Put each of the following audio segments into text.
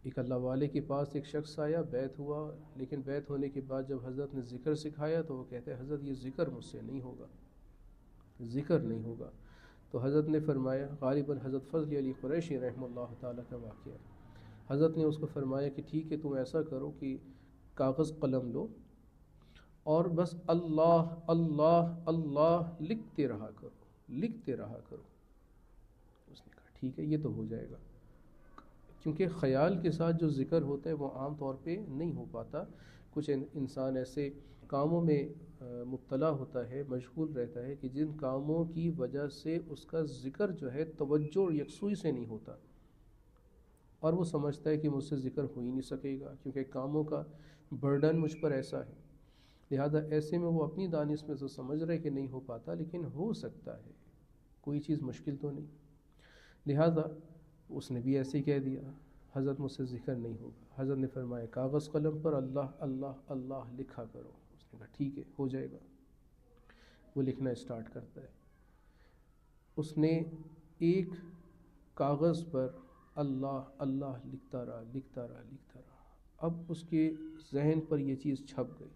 ایک اللہ والے کے پاس ایک شخص آیا، بیعت ہوا، لیکن بیعت ہونے کے بعد جب حضرت نے ذکر سکھایا تو وہ کہتے ہیں حضرت یہ ذکر مجھ سے نہیں ہوگا، ذکر نہیں ہوگا۔ تو حضرت نے فرمایا، غالباً حضرت فضل علی قریشی رحمہ اللہ تعالیٰ کا واقعہ، حضرت نے اس کو فرمایا کہ ٹھیک ہے تم ایسا کرو کہ کاغذ قلم لو اور بس اللہ اللہ اللہ لکھتے رہا کرو، لکھتے رہا کرو۔ اس نے کہا ٹھیک ہے یہ تو ہو جائے گا، کیونکہ خیال کے ساتھ جو ذکر ہوتا ہے وہ عام طور پہ نہیں ہو پاتا۔ کچھ انسان ایسے کاموں میں مبتلا ہوتا ہے، مشغول رہتا ہے کہ جن کاموں کی وجہ سے اس کا ذکر جو ہے توجہ اور یکسوئی سے نہیں ہوتا، اور وہ سمجھتا ہے کہ مجھ سے ذکر ہو ہی نہیں سکے گا کیونکہ کاموں کا برڈن مجھ پر ایسا ہے۔ لہذا ایسے میں وہ اپنی دانش میں تو سمجھ رہے کہ نہیں ہو پاتا، لیکن ہو سکتا ہے، کوئی چیز مشکل تو نہیں۔ لہذا اس نے بھی ایسے ہی کہہ دیا حضرت مجھ سے ذکر نہیں ہوگا۔ حضرت نے فرمایا کاغذ قلم پر اللہ اللہ اللہ لکھا کرو۔ اس نے کہا ٹھیک ہے ہو جائے گا۔ وہ لکھنا اسٹارٹ کرتا ہے، اس نے ایک کاغذ پر اللہ اللہ لکھتا رہا لکھتا رہا لکھتا رہا۔ اب اس کے ذہن پر یہ چیز چھپ گئی،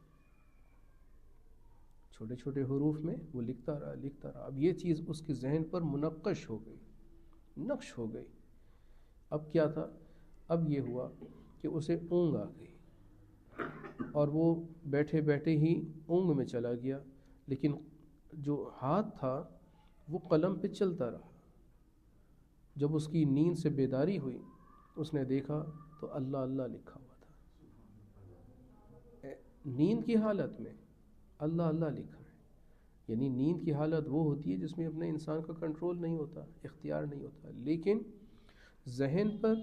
چھوٹے چھوٹے حروف میں وہ لکھتا رہا لکھتا رہا۔ اب یہ چیز اس کے ذہن پر منقش ہو گئی، نقش ہو گئی۔ اب کیا تھا؟ اب یہ ہوا کہ اسے اونگ آ گئی اور وہ بیٹھے بیٹھے ہی اونگ میں چلا گیا، لیکن جو ہاتھ تھا وہ قلم پہ چلتا رہا۔ جب اس کی نیند سے بیداری ہوئی اس نے دیکھا تو اللہ اللہ لکھا ہوا تھا، نیند کی حالت میں اللہ اللہ لکھا ہے۔ یعنی نیند کی حالت وہ ہوتی ہے جس میں اپنے انسان کا کنٹرول نہیں ہوتا، اختیار نہیں ہوتا، لیکن ذہن پر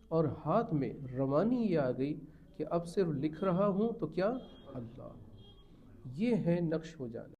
اور ہاتھ میں روانی یہ آ گئی کہ اب صرف لکھ رہا ہوں تو کیا اللہ، یہ ہے نقش ہو جانا۔